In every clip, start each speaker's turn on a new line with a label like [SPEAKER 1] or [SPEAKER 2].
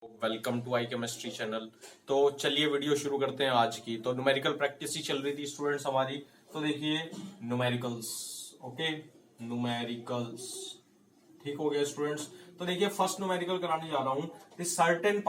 [SPEAKER 1] Welcome to I chemistry channel. तो चलिए video शुरू करते हैं आज की। तो न्यूमेरिकल प्रैक्टिस ही चल रही थी स्टूडेंट्स हमारी। तो देखिए न्यूमेरिकल्स, ओके न्यूमेरिकल्स, ठीक हो गया स्टूडेंट्स। तो देखिए फर्स्ट न्यूमेरिकल कराने जा रहा हूं। The certain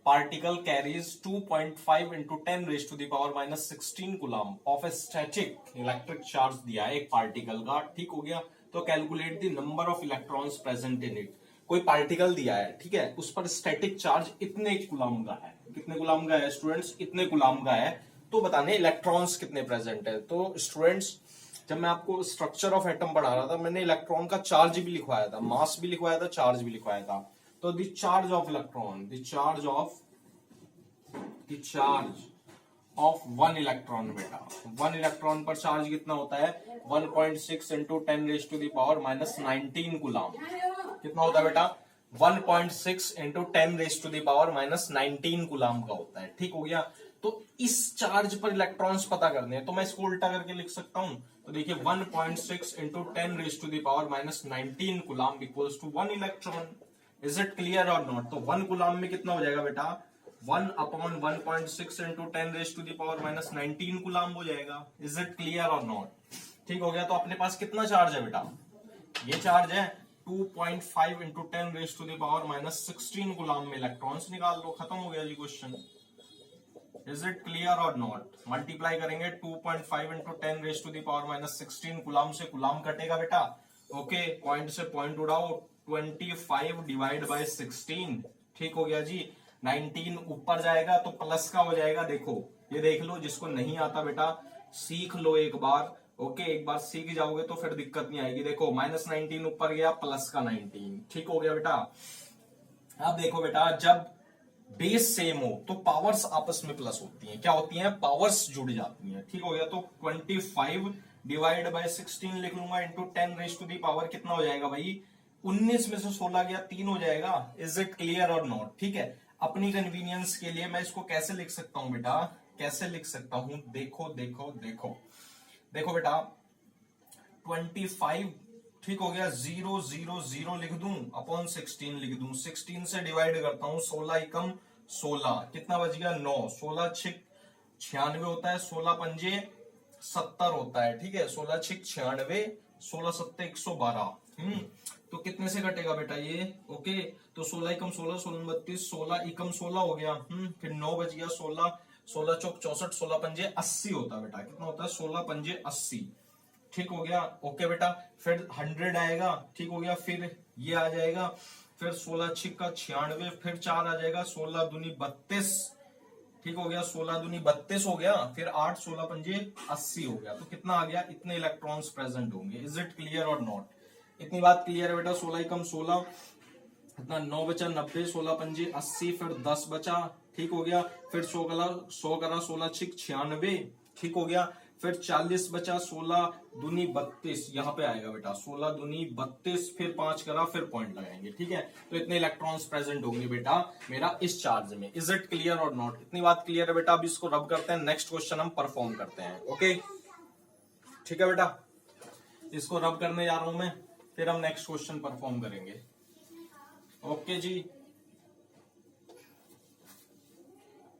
[SPEAKER 1] particle carries 2.5 into 10 raised to the power minus 16 coulomb of a static electric charge दिया है एक पार्टिकल का, ठीक हो गया। तो calculate the number of electrons present in it. कोई पार्टिकल दिया है, ठीक है, उस पर स्टैटिक चार्ज इतने कूलम का है। कितने कूलम का है स्टूडेंट्स? इतने कूलम का है। तो बताने इलेक्ट्रॉन्स कितने प्रेजेंट है। तो स्टूडेंट्स जब मैं आपको स्ट्रक्चर ऑफ एटम पढ़ा रहा था, मैंने इलेक्ट्रॉन का चार्ज भी लिखवाया था, मास भी लिखवाया था, चार्ज भी लिखवाया था। तो the charge of electron, the charge of one electron, बेटा वन इलेक्ट्रॉन पर चार्ज कितना होता है? 1.6 into 10 raise to the power minus 19 coulomb. कितना होता है बेटा? 1.6 into 10 raise to the power minus 19 coulomb का होता है, ठीक हो गया। तो इस चार्ज पर इलेक्ट्रॉन्स पता करने हैं, तो मैं इसको उल्टा करके लिख सकता हूं। तो देखिए 1.6 into 10 raise to the power minus 19 coulomb equals to 1 electron. Is it clear or not? तो 1 कूलम में कितना हो जाएगा बेटा? 1 upon 1.6 into 10 raise to the power minus 19 coulomb हो जाएगा। Is it clear or not? ठीक हो गया। तो अपने पास कितना चार्ज है बेटा? ये चार्ज है 2.5 into 10 raise to the power minus 16 coulomb में इलेक्ट्रॉन्स निकाल लो। खत्म हो गया जी question. Is it clear or not? Multiply करेंगे 2.5 into 10 raise to the power minus 16 coulomb से कूलम कटेगा बेटा, ओके। पॉइंट से पॉइंट उड़ाओ, 25 डिवाइड बाय 16, ठीक हो गया जी। 19 ऊपर जाएगा तो प्लस का हो जाएगा। देखो ये देख लो, जिसको नहीं आता बेटा सीख लो एक बार, ओके। एक बार सीख जाओगे तो फिर दिक्कत नहीं आएगी। देखो माइनस 19 ऊपर गया, प्लस का 19, ठीक हो गया बेटा। अब देखो बेटा, जब बेस सेम हो तो पावर्स आपस में प्लस होती हैं। क्या होती हैं? पावर्स जुड़ जाती हैं, ठीक हो गया। तो 25 डिवाइड बाय 16 लिख लूंगा into 10 raise to the power, कितना हो जाएगा भाई? 19 में से 16 गया, 3 हो जाएगा। Is it clear or not? ठीक है। अपनी कन्वीनियंस के लिए मैं इसको कैसे लिख सकता हूं बेटा? कैसे लिख सकता हूं? देखो देखो देखो देखो बेटा, 25, ठीक हो गया, 0 0 0 लिख दूं अपॉन 16 लिख दूं। 16 से डिवाइड करता हूं, 16 एकम 16, कितना बच गया? 9। 16 छिक 96 होता है, 16 पंजे 70 होता है, ठीक है। 16 छिक 96, 16 सत्ते 112। तो कितने से कटेगा बेटा ये? ओके। तो 16 एकम 16, 16 32, 16 एकम 16 हो गया। फिर 9 बच गया, 16 16 चौक 64, 16 पंजे 80 होता है बेटा। कितना होता है? 16 पंजे 80, ठीक हो गया। ओके बेटा। फिर 100 आएगा, ठीक हो गया। फिर ये आ जाएगा, फिर 16 छिक्का 96, फिर 4 आ जाएगा, 16 दूनी 32, ठीक हो गया। 16 दूनी 32 हो गया। फिर 8, 16 पंजे 80 हो गया। तो कितना आ गया? इतने इलेक्ट्रॉन्स प्रेजेंट होंगे। Is it clear or not? इतनी बात क्लियर है बेटा? 16 कम 16, इतना 9 बचा 90, 16 पंजे 80, फिर 10 बचा, ठीक हो गया। फिर 100 करा 16 छिक 96, ठीक हो गया। फिर 40 बचा, 16 दूनी 32, यहां पे आएगा बेटा 16 दूनी 32, फिर 5 करा, फिर पॉइंट लगाएंगे, ठीक है। तो इतने इलेक्ट्रॉन्स प्रेजेंट होंगे बेटा मेरा इस चार्ज में। Is it clear or not? इतनी बात क्लियर है बेटा? अब इसको रब करते हैं, नेक्स्ट क्वेश्चन हम परफॉर्म करते हैं, ओके। ठीक है बेटा, इसको रब करने जा रहा हूं मैं, फिर हम नेक्स्ट क्वेश्चन परफॉर्म करेंगे, ओके जी।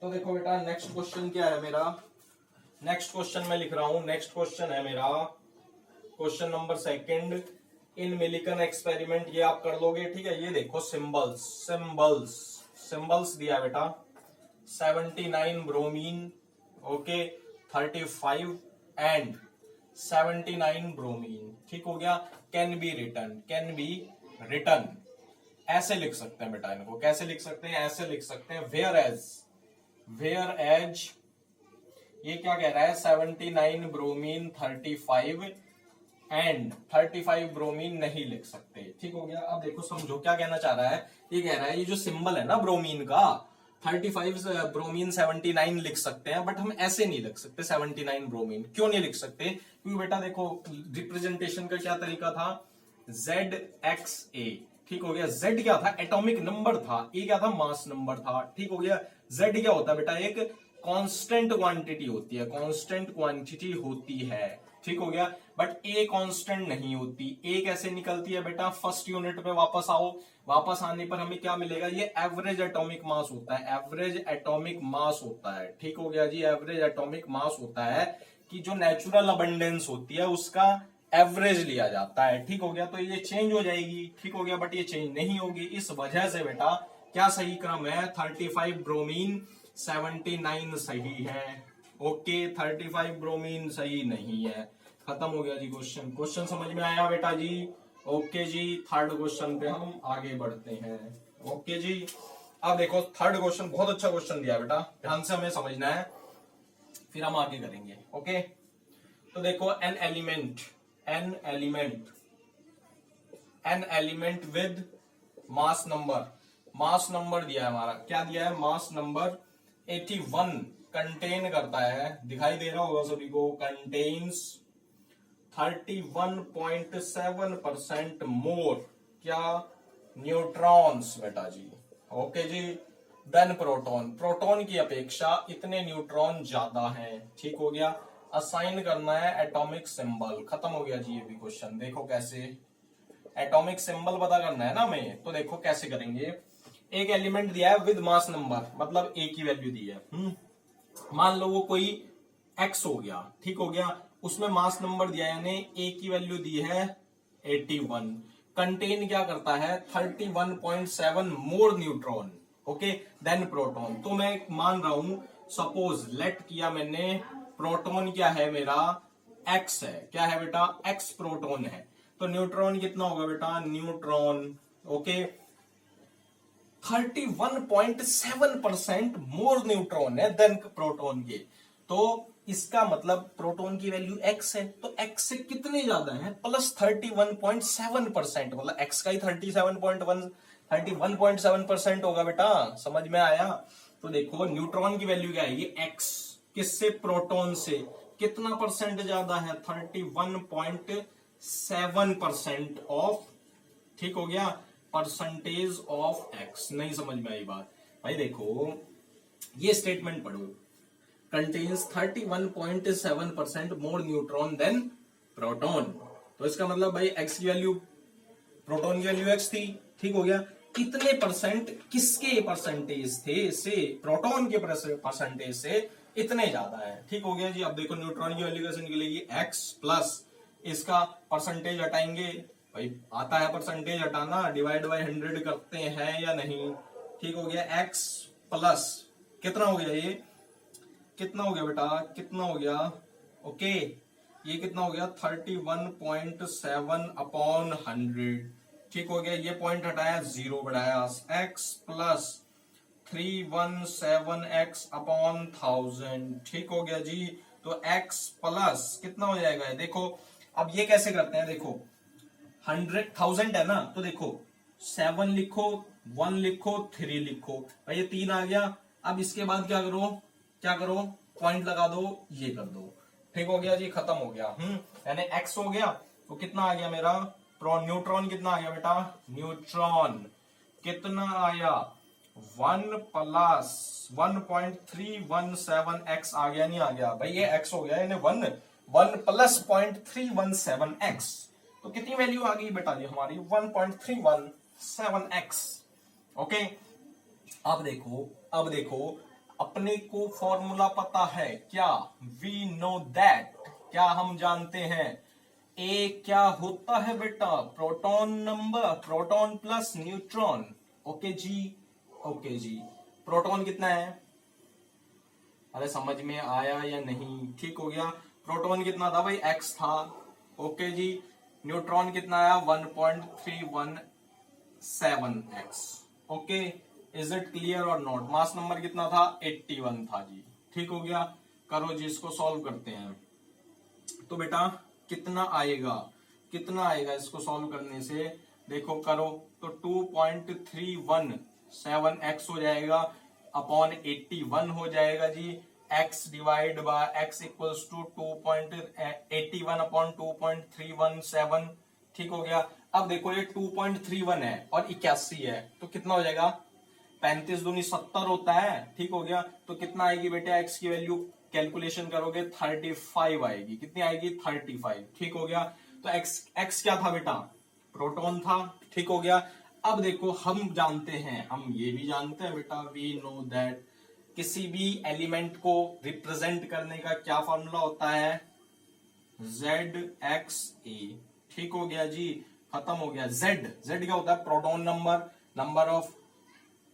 [SPEAKER 1] तो देखो बेटा नेक्स्ट क्वेश्चन क्या है मेरा? नेक्स्ट क्वेश्चन मैं लिख रहा हूं, नेक्स्ट क्वेश्चन है मेरा क्वेश्चन नंबर 2 इन मिलिकन एक्सपेरिमेंट। ये आप कर लोगे, ठीक है। ये देखो सिंबल्स सिंबल्स सिंबल्स दिया बेटा। 79 ब्रोमीन, ओके, 35 एंड 79 ब्रोमीन, ठीक हो गया। कैन बी रिटर्न, ऐसे लिख सकते हैं बेटा इनको। कैसे लिख सकते हैं? ऐसे लिख सकते हैं, वेयर एज ये क्या कह रहा है? 79 ब्रोमीन 35 एंड 35 ब्रोमीन नहीं लिख सकते, ठीक हो गया। अब देखो समझो क्या कहना चाह रहा है। ये कह रहा है ये जो सिंबल है ना ब्रोमीन का, 35 ब्रोमीन 79 लिख सकते हैं, बट हम ऐसे नहीं लिख सकते 79 ब्रोमीन। क्यों नहीं लिख सकते? क्योंकि बेटा देखो रिप्रेजेंटेशन का क्या तरीका था? ZXA, ठीक हो गया। Z क्या था? एटॉमिक नंबर था। A क्या था? मास नंबर था, ठीक हो गया। Z क्या होता है बेटा? एक कांस्टेंट क्वांटिटी होती है, कांस्टेंट क्वांटिटी होती है, ठीक हो गया। बट ए कांस्टेंट नहीं होती। ए कैसे निकलती है बेटा, फर्स्ट यूनिट पे वापस आओ, वापस आने पर हमें क्या मिलेगा, ये एवरेज एटॉमिक मास होता है, एवरेज एटॉमिक मास होता है। ठीक हो गया जी, एवरेज एटॉमिक मास होता है कि जो नेचुरल अबंडेंस होती है उसका एवरेज लिया जाता है। ठीक हो गया, तो ये चेंज हो जाएगी। ठीक हो गया, बट ये चेंज नहीं होगी। इस वजह से बेटा क्या सही क्रम है, 35 ब्रोमीन 79 सही है। ओके, 35 ब्रोमीन सही नहीं है। खत्म हो गया जी क्वेश्चन। क्वेश्चन समझ में आया बेटा जी? ओके जी, थर्ड क्वेश्चन पे हम आगे बढ़ते हैं। ओके जी, अब देखो थर्ड क्वेश्चन बहुत अच्छा क्वेश्चन दिया बेटा, ध्यान से हमें समझना है, फिर हम आगे करेंगे। ओके, तो देखो an element with mass number दिया है हमारा, क्या दिया है, मास नंबर 81 कंटेन करता है, दिखाई दे रहा होगा सभी को, कंटेन्स 31.7% मोर क्या, न्यूट्रॉन्स बेटा जी। ओके जी, देन प्रोटॉन की अपेक्षा इतने न्यूट्रॉन ज्यादा हैं। ठीक हो गया, असाइन करना है एटॉमिक सिंबल। खत्म हो गया जी ये भी क्वेश्चन। देखो कैसे एटॉमिक सिंबल पता करना है ना हमें, तो देखो कैसे करेंगे। एक एलिमेंट दिया है विद मास नंबर, मतलब ए की वैल्यू दी है। मान लो वो कोई एक्स हो गया, ठीक हो गया, उसमें मास नंबर दिया है, यानी ए की वैल्यू दी है 81, कंटेन क्या करता है 31.7 more neutron. Okay, then proton. तो मैं मान रहा हूं, सपोज लेट किया मैंने, प्रोटॉन क्या है मेरा, एक्स है, क्या है बेटा, एक्स प्रोटॉन है, तो न्यूट्रॉन कितना होगा बेटा, न्यूट्रॉन ओके 31.7% मोर न्यूट्रॉन है देन प्रोटॉन के। तो इसका मतलब प्रोटॉन की वैल्यू एक्स है, तो एक्स से कितने ज्यादा है, प्लस 31.7%, मतलब एक्स का ही 31.7% होगा बेटा। समझ में आया? तो देखो न्यूट्रॉन की वैल्यू क्या है, ये एक्स किससे, प्रोटॉन से कितना परसेंट ज्यादा है, 31.7% ऑफ, ठीक हो गया, परसेंटेज ऑफ एक्स। नहीं समझ में आई बात भाई? देखो ये स्टेटमेंट पढ़ो, contains 31.7% more neutron then proton. तो इसका मतलब भाई एक्स की वैल्यू, प्रोटॉन की वैल्यू एक्स थी, ठीक हो गया, कितने परसेंट किसके परसेंटेज थे से, प्रोटॉन के परसेंटेज से इतने ज्यादा है। ठीक हो गया जी। अब देखो न्यूट्रॉन की वैल्यू कैसे निकलेगी, एक्स प्लस इसका परसेंटेज हटाएंगे, भाई आता है परसेंटेज हटाना, डिवाइड बाय 100 करते हैं या नहीं। ठीक हो गया, एक्स प्लस कितना हो गया, ये कितना हो गया बेटा, कितना हो गया, ओके ये कितना हो गया 31.7 अपॉन 100। ठीक हो गया, ये पॉइंट हटाया, जीरो बढ़ाया, एक्स प्लस 317x अपॉन 1000। ठीक हो गया जी। तो x प्लस कितना हो जाएगा, देखो अब ये कैसे करते हैं, देखो 1000 है ना, तो देखो 7 लिखो, 1 लिखो, 3 लिखो, भाई ये 3 आ गया। अब इसके बाद क्या करो, क्या करो, पॉइंट लगा दो, ये कर दो। ठीक हो गया जी, खत्म हो गया। यानी x हो गया, तो कितना आ गया मेरा, न्यूट्रॉन कितना आ गया बेटा, न्यूट्रॉन कितना आया 1 प्लस 1.317x आ गया, नहीं आ गया भाई, ये x हो गया, यानी 1 प्लस 0.317x, तो कितनी वैल्यू आ गई बेटा जी हमारी 1.317x। ओके, अब देखो अपने को फॉर्मूला पता है क्या, वी नो दैट, क्या हम जानते हैं, ए क्या होता है बेटा, proton number, proton plus neutron. Okay जी, ओके जी, प्रोटॉन कितना है, अरे समझ में आया या नहीं? ठीक हो गया, प्रोटॉन कितना था भाई, एक्स था। ओके जी, न्यूट्रॉन कितना आया 1.317x। Okay, is it clear or not? Mass number कितना था, 81 था जी। ठीक हो गया, करो जी, इसको सॉल्व करते हैं। तो बेटा कितना आएगा इसको सॉल्व करने से, देखो करो तो 2.317x हो जाएगा, अपॉन 81 हो जाएगा जी, x divide by x equals to 2.81 upon 2.317। ठीक हो गया। अब देखो ये 2.31 है और 81 है, तो कितना हो जाएगा, 35 दूनी 70 होता है। ठीक हो गया, तो कितना आएगी बेटे x की वैल्यू कैलकुलेशन करोगे 35 आएगी। कितनी आएगी? 35। ठीक हो गया। तो एक्स क्या था बेटा? प्रोटॉन था। ठीक हो गया। अब देखो हम जानते हैं, हम ये भी जानते हैं बेटा, वी नो दैट किसी भी एलिमेंट को रिप्रेजेंट करने का क्या फॉर्मूला होता है? ZXA। ठीक हो गया जी, खत्म हो गया। Z क्या होता है? Proton number, number of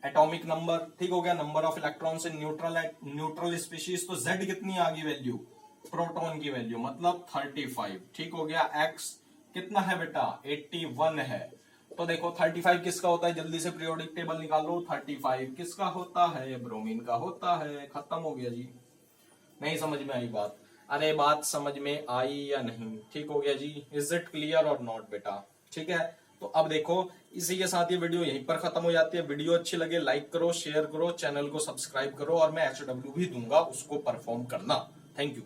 [SPEAKER 1] atomic number. ठीक हो गया। Number of electrons in neutral species. तो Z कितनी आ गई वैल्यू? प्रोटॉन की वैल्यू, मतलब 35। ठीक हो गया। X कितना है बेटा? 81 है। तो देखो 35 किसका होता है? जल्दी से पीरियोडिक टेबल निकालो। 35 किसका होता है? ब्रोमीन का होता है। खत्म हो गया जी। नहीं समझ में आई बात? अरे बात समझ में आई या नहीं? ठीक हो गया जी। Is it clear or not बेटा? ठीक है। तो अब देखो इसी के साथ ये वीडियो यहीं पर खत्म हो जाती है। वीडियो अच्छी लगे लाइक करो, शेयर करो, चैनल को सब्सक्राइब करो, और मैं HW भी दूंगा, उसको परफॉर्म करना। Thank you.